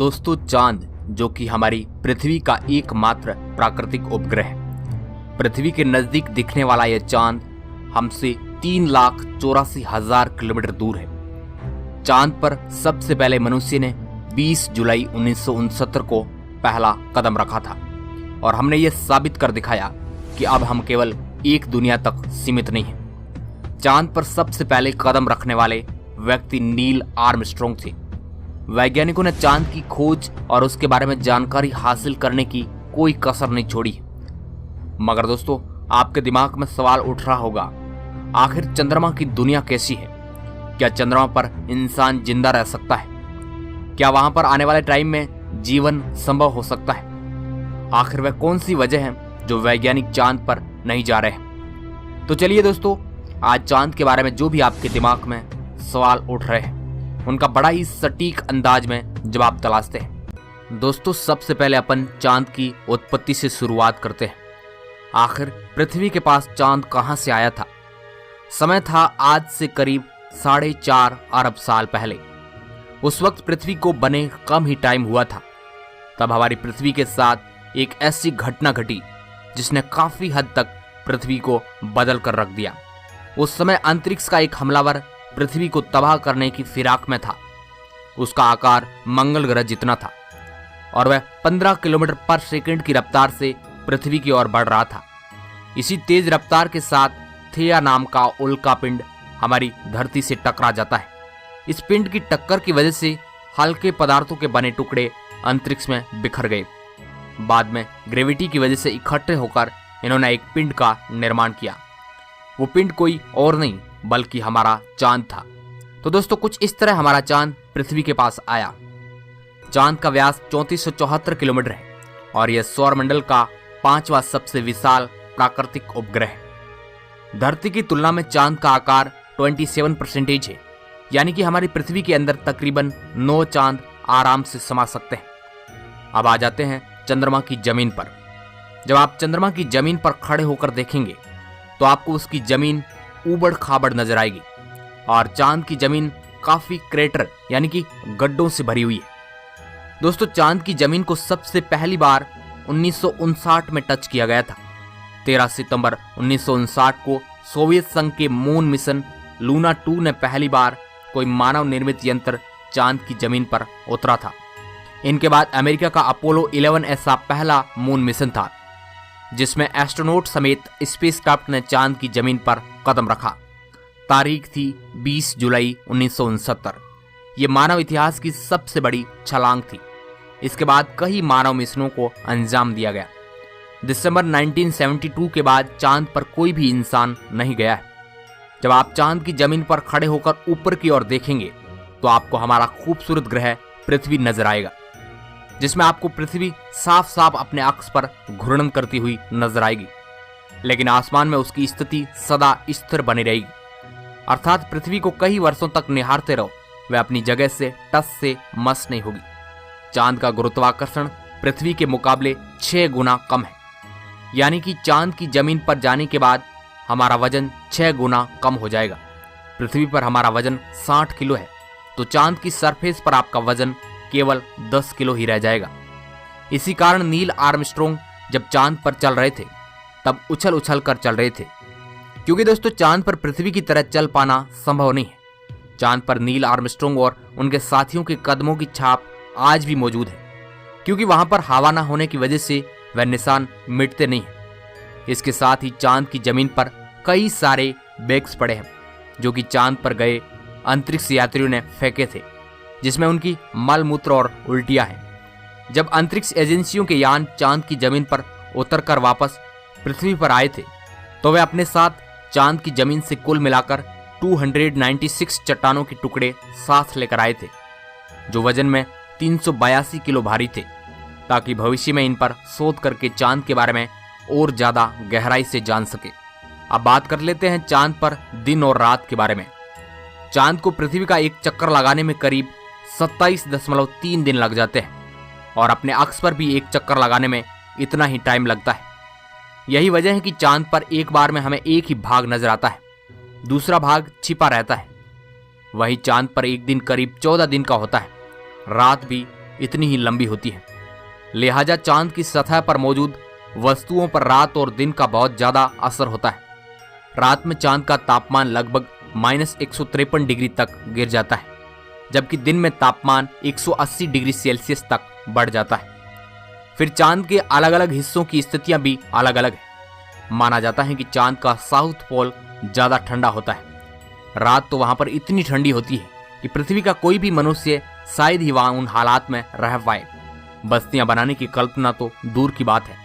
दोस्तों, चांद जो कि हमारी पृथ्वी का एकमात्र प्राकृतिक उपग्रह है। पृथ्वी के नजदीक दिखने वाला यह चांद हमसे 3,84,000 किलोमीटर दूर है। चांद पर सबसे पहले मनुष्य ने 20 जुलाई 1969 को पहला कदम रखा था और हमने ये साबित कर दिखाया कि अब हम केवल एक दुनिया तक सीमित नहीं हैं। चांद पर सबसे पहले कदम रखने वाले व्यक्ति नील आर्मस्ट्रॉन्ग थे। वैज्ञानिकों ने चांद की खोज और उसके बारे में जानकारी हासिल करने की कोई कसर नहीं छोड़ी। मगर दोस्तों, आपके दिमाग में सवाल उठ रहा होगा, आखिर चंद्रमा की दुनिया कैसी है? क्या चंद्रमा पर इंसान जिंदा रह सकता है? क्या वहां पर आने वाले टाइम में जीवन संभव हो सकता है? आखिर वह कौन सी वजह है जो वैज्ञानिक चांद पर नहीं जा रहे हैं? तो चलिए दोस्तों, आज चांद के बारे में जो भी आपके दिमाग में सवाल उठ रहे हैं उनका बड़ा ही सटीक अंदाज में जवाब तलाशते हैं। दोस्तों, सबसे पहले अपन चांद की उत्पत्ति से शुरुआत करते हैं। आखिर पृथ्वी के पास चांद कहां से आया था? समय था आज से करीब 4.5 अरब साल पहले। उस वक्त पृथ्वी को बने कम ही टाइम हुआ था। तब हमारी पृथ्वी के साथ एक ऐसी घटना घटी जिसने काफी हद तक पृथ्वी को बदल कर रख दिया। उस समय अंतरिक्ष का एक हमलावर पृथ्वी को तबाह करने की फिराक में था। उसका आकार मंगल ग्रह जितना था और वह 15 किलोमीटर पर सेकंड की रफ्तार से पृथ्वी की ओर बढ़ रहा था। इसी तेज रफ्तार के साथ थेया नाम का उल्का पिंड हमारी धरती से टकरा जाता है। इस पिंड की टक्कर की वजह से हल्के पदार्थों के बने टुकड़े अंतरिक्ष में बिखर गए। बाद में ग्रेविटी की वजह से इकट्ठे होकर इन्होंने एक पिंड का निर्माण किया। वो पिंड कोई और नहीं बल्कि हमारा चांद था। तो दोस्तों, कुछ इस तरह हमारा चांद पृथ्वी के पास आया। चांद का व्यास 3474 किलोमीटर है और यह सौरमंडल का 5वां सबसे विशाल प्राकृतिक उपग्रह है। धरती की तुलना में चांद का आकार 27% है, यानी कि हमारी पृथ्वी के अंदर तकरीबन 9 चांद आराम से समा सकते हैं। अब आ जाते हैं चंद्रमा की जमीन पर। जब आप चंद्रमा की जमीन पर खड़े होकर देखेंगे तो आपको उसकी जमीन ऊबड़ खाबड़ नजर आएगी और चांद की जमीन काफी क्रेटर यानी कि गड्ढों से भरी हुई है। दोस्तों, चांद की जमीन को सबसे पहली बार 1959 में टच किया गया था। 13 सितंबर 1959 को सोवियत संघ के मून मिशन लूना 2 ने पहली बार कोई मानव निर्मित यंत्र चांद की जमीन पर उतरा था। इनके बाद अमेरिका का अपोलो 11 ऐसा पहला मून मिशन था जिसमें एस्ट्रोनॉट समेत स्पेसक्राफ्ट ने चांद की जमीन पर कदम रखा। तारीख थी 20 जुलाई 1969। ये मानव इतिहास की सबसे बड़ी छलांग थी। इसके बाद कई मानव मिशनों को अंजाम दिया गया। दिसंबर 1972 के बाद चांद पर कोई भी इंसान नहीं गया है। जब आप चांद की जमीन पर खड़े होकर ऊपर की ओर देखेंगे तो आपको हमारा खूबसूरत ग्रह पृथ्वी नजर आएगा, जिसमें आपको पृथ्वी साफ साफ अपने अक्ष पर घूर्णन करती हुई नजर आएगी। लेकिन आसमान में उसकी स्थिति सदा स्थिर बनी रहेगी, अर्थात पृथ्वी को कई वर्षों तक निहारते रहो, वह अपनी जगह से टस से मस नहीं होगी। चांद का गुरुत्वाकर्षण पृथ्वी के मुकाबले 6 गुना कम है, यानी कि चांद की जमीन पर जाने के बाद हमारा वजन 6 गुना कम हो जाएगा। पृथ्वी पर हमारा वजन 60 किलो है, तो चांद की सरफेस पर आपका वजन केवल 10 किलो ही रह जाएगा। इसी कारण नील आर्मस्ट्रॉन्ग जब चांद पर चल रहे थे तब उछल उछल कर चल रहे थे, क्योंकि दोस्तों चांद पर पृथ्वी की तरह चल पाना संभव नहीं है। चांद पर नील आर्मस्ट्रॉन्ग और उनके साथियों के कदमों की छाप आज भी मौजूद है, क्योंकि वहां पर हवा न होने की वजह से वह निशान मिटते नहीं है। इसके साथ ही चांद की जमीन पर कई सारे बैग्स पड़े हैं जो कि चांद पर गए अंतरिक्ष यात्रियों ने फेंके थे, जिसमें उनकी मल मूत्र और उल्टियां हैं। जब अंतरिक्ष एजेंसियों के यान चांद की जमीन पर उतरकर वापस पृथ्वी पर आए थे तो वे अपने साथ चांद की जमीन से कुल मिलाकर 296 चट्टानों के टुकड़े साथ लेकर आए थे, जो वजन में 382 किलो भारी थे, ताकि भविष्य में इन पर शोध करके चांद के बारे में और ज्यादा गहराई से जान सके। अब बात कर लेते हैं चांद पर दिन और रात के बारे में। चांद को पृथ्वी का एक चक्कर लगाने में करीब 27.3 दिन लग जाते हैं और अपने अक्ष पर भी एक चक्कर लगाने में इतना ही टाइम लगता है। यही वजह है कि चांद पर एक बार में हमें एक ही भाग नजर आता है, दूसरा भाग छिपा रहता है। वही चांद पर एक दिन करीब 14 दिन का होता है। रात भी इतनी ही लंबी होती है। लिहाजा चांद की सतह पर मौजूद वस्तुओं पर रात और दिन का बहुत ज्यादा असर होता है। रात में चांद का तापमान लगभग -153 डिग्री तक गिर जाता है, जबकि दिन में तापमान 180 डिग्री सेल्सियस तक बढ़ जाता है। फिर चांद के अलग अलग हिस्सों की स्थितियां भी अलग अलग है। माना जाता है कि चांद का साउथ पोल ज्यादा ठंडा होता है। रात तो वहां पर इतनी ठंडी होती है कि पृथ्वी का कोई भी मनुष्य शायद ही वहां उन हालात में रह पाए। बस्तियां बनाने की कल्पना तो दूर की बात है।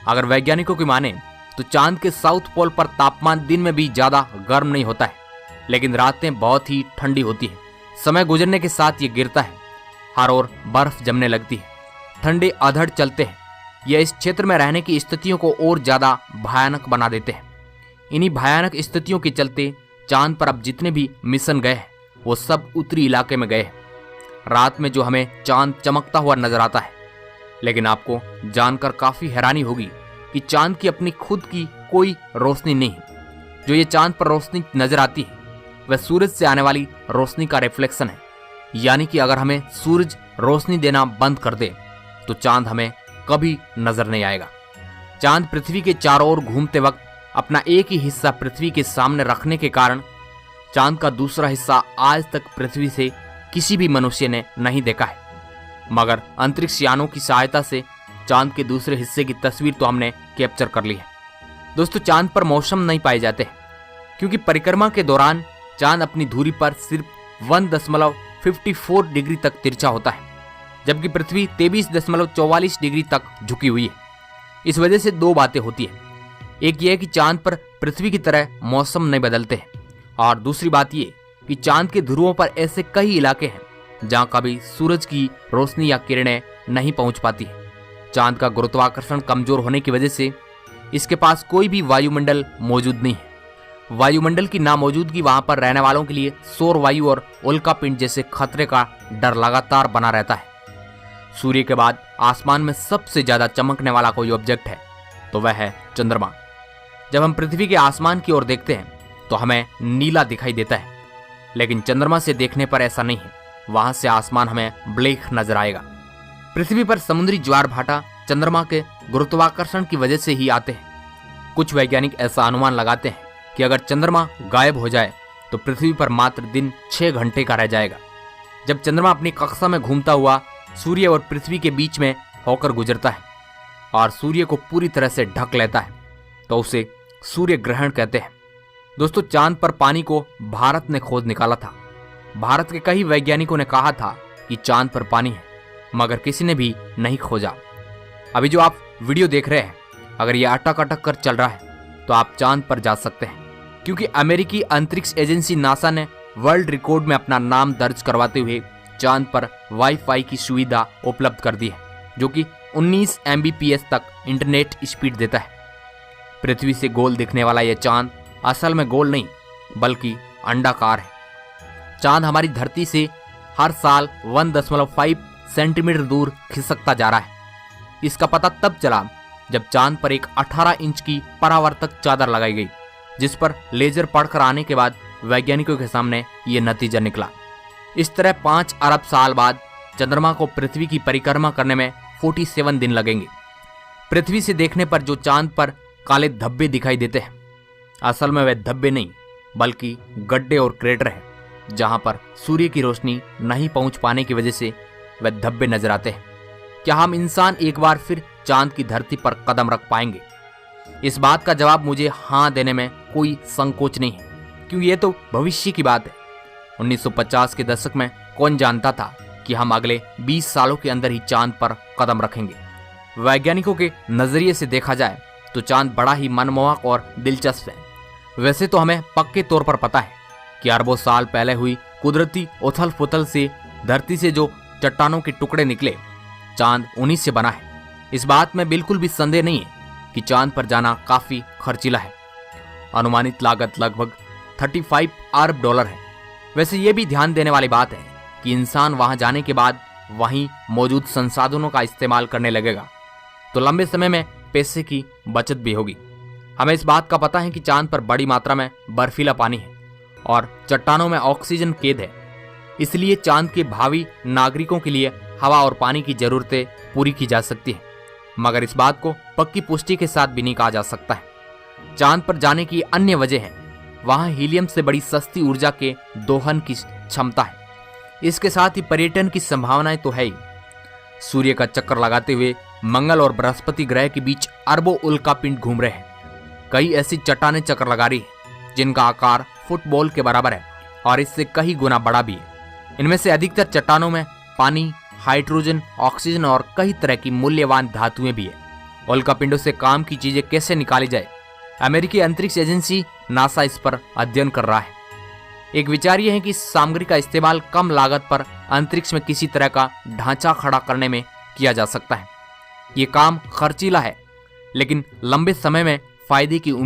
अगर वैज्ञानिकों की माने तो चांद के साउथ पोल पर तापमान दिन में भी ज्यादा गर्म नहीं होता है, लेकिन रातें बहुत ही ठंडी होती है। समय गुजरने के साथ ये गिरता है, हर ओर बर्फ जमने लगती है, ठंडे अधड़ चलते हैं। यह इस क्षेत्र में रहने की स्थितियों को और ज्यादा भयानक बना देते हैं। इन्हीं भयानक स्थितियों के चलते चांद पर अब जितने भी मिशन गए हैं वो सब उत्तरी इलाके में गए हैं। रात में जो हमें चांद चमकता हुआ नजर आता है, लेकिन आपको जानकर काफी हैरानी होगी कि चांद की अपनी खुद की कोई रोशनी नहीं। जो ये चांद पर रोशनी नजर आती है वह सूरज से आने वाली रोशनी का रिफ्लेक्शन है। यानी कि अगर हमें सूरज रोशनी देना बंद कर दे तो चांद हमें कभी नजर नहीं आएगा। चांद पृथ्वी के चारों ओर घूमते वक्त अपना एक ही हिस्सा पृथ्वी के सामने रखने के कारण चांद का दूसरा हिस्सा आज तक पृथ्वी से किसी भी मनुष्य ने नहीं देखा है। मगर अंतरिक्ष यानों की सहायता से चांद के दूसरे हिस्से की तस्वीर तो हमने कैप्चर कर ली है। दोस्तों, चांद पर मौसम नहीं पाए जाते क्योंकि परिक्रमा के दौरान चांद अपनी धुरी पर सिर्फ 1.54 डिग्री तक तिरछा होता है, जबकि पृथ्वी 23.44 डिग्री तक झुकी हुई है। इस वजह से दो बातें होती है। एक यह है कि चांद पर पृथ्वी की तरह मौसम नहीं बदलते हैं, और दूसरी बात यह कि चांद के ध्रुवों पर ऐसे कई इलाके हैं जहां कभी सूरज की रोशनी या किरणें नहीं पहुंच पाती है। चांद का गुरुत्वाकर्षण कमजोर होने की वजह से इसके पास कोई भी वायुमंडल मौजूद नहीं है। वायुमंडल की नामौजूदगी वहां पर रहने वालों के लिए सौर वायु और उल्कापिंड जैसे खतरे का डर लगातार बना रहता है। सूर्य के बाद आसमान में सबसे ज्यादा चमकने वाला कोई ऑब्जेक्ट है तो वह है चंद्रमा। जब हम पृथ्वी के आसमान की ओर देखते हैं तो हमें नीला दिखाई देता है, लेकिन चंद्रमा से देखने पर ऐसा नहीं है। वहां से आसमान हमें ब्लैक नजर आएगा। पृथ्वी पर समुद्री ज्वार भाटा चंद्रमा के गुरुत्वाकर्षण की वजह से ही आते हैं। कुछ वैज्ञानिक ऐसा अनुमान लगाते हैं कि अगर चंद्रमा गायब हो जाए तो पृथ्वी पर मात्र दिन 6 घंटे का रह जाएगा। जब चंद्रमा अपनी कक्षा में घूमता हुआ सूर्य और पृथ्वी के बीच में होकर गुजरता है और सूर्य को पूरी तरह से ढक लेता है तो उसे सूर्य ग्रहण कहते हैं। दोस्तों, चांद पर पानी को भारत ने खोज निकाला था। भारत के कई वैज्ञानिकों ने कहा था कि चांद पर पानी है, मगर किसी ने भी नहीं खोजा। अभी जो आप वीडियो देख रहे हैं, अगर यह अटक अटक कर चल रहा है तो आप चांद पर जा सकते हैं, क्योंकि अमेरिकी अंतरिक्ष एजेंसी नासा ने वर्ल्ड रिकॉर्ड में अपना नाम दर्ज करवाते हुए चांद पर वाईफाई की सुविधा उपलब्ध कर दी है, जो कि 19 MBPS तक इंटरनेट स्पीड देता है। पृथ्वी से गोल दिखने वाला यह चांद असल में गोल नहीं बल्कि अंडाकार है। चांद हमारी धरती से हर साल 1.5 सेंटीमीटर दूर खिसकता जा रहा है। इसका पता तब चला जब चांद पर एक 18 इंच की परावर्तक चादर लगाई गई, जिस पर लेजर पड़कर आने के बाद वैज्ञानिकों के सामने ये नतीजा निकला। इस तरह 5 अरब साल बाद चंद्रमा को पृथ्वी की परिक्रमा करने में 47 दिन लगेंगे। पृथ्वी से देखने पर जो चांद पर काले धब्बे दिखाई देते हैं, असल में वे धब्बे नहीं बल्कि गड्ढे और क्रेटर हैं, जहां पर सूर्य की रोशनी नहीं पहुंच पाने की वजह से वे धब्बे नजर आते हैं। क्या हम इंसान एक बार फिर चांद की धरती पर कदम रख पाएंगे? इस बात का जवाब मुझे हाँ देने में कोई संकोच नहीं है, क्योंकि ये तो भविष्य की बात है। 1950 के दशक में कौन जानता था कि हम अगले 20 सालों के अंदर ही चांद पर कदम रखेंगे। वैज्ञानिकों के नजरिए से देखा जाए तो चांद बड़ा ही मनमोहक और दिलचस्प है। वैसे तो हमें पक्के तौर पर पता है कि अरबों साल पहले हुई कुदरती उथल पुथल से धरती से जो चट्टानों के टुकड़े निकले, चांद उन्हीं से बना है। इस बात में बिल्कुल भी संदेह नहीं है कि चांद पर जाना काफी खर्चीला है। अनुमानित लागत लगभग 35 अरब डॉलर है। वैसे ये भी ध्यान देने वाली बात है कि इंसान वहां जाने के बाद वहीं मौजूद संसाधनों का इस्तेमाल करने लगेगा, तो लंबे समय में पैसे की बचत भी होगी। हमें इस बात का पता है कि चांद पर बड़ी मात्रा में बर्फीला पानी है और चट्टानों में ऑक्सीजन कैद है। इसलिए चांद के भावी नागरिकों के लिए हवा और पानी की जरूरतें पूरी की जा सकती है, मगर इस बात को पक्की पुष्टि के साथ भी नहीं कहा जा सकता है। चांद पर जाने की अन्य वजह है, वहां हीलियम से बड़ी सस्ती ऊर्जा के दोहन की क्षमता है। इसके साथ ही पर्यटन की संभावनाएं तो है ही। सूर्य का चक्कर लगाते हुए मंगल और बृहस्पति ग्रह के बीच अरबों उल्कापिंड घूम रहे हैं। कई ऐसी चट्टानें चक्कर लगा रही हैं जिनका आकार फुटबॉल के बराबर है और इससे कई गुना बड़ा भी है। इनमें से अधिकतर चट्टानों में पानी, हाइड्रोजन, ऑक्सीजन और कई तरह की मूल्यवान धातुएं भी है। उल्कापिंडों से काम की चीजें कैसे निकाली जाए, अमेरिकी अंतरिक्ष एजेंसी नासा इस पर अध्ययन कर रहा है। एक विचार यह है कि इस सामग्री का इस्तेमाल कम लागत पर अंतरिक्ष में किसी तरह का ढांचा खड़ा करने में किया जा सकता है। ये काम खर्चीला है, लेकिन लंबे समय में फायदे की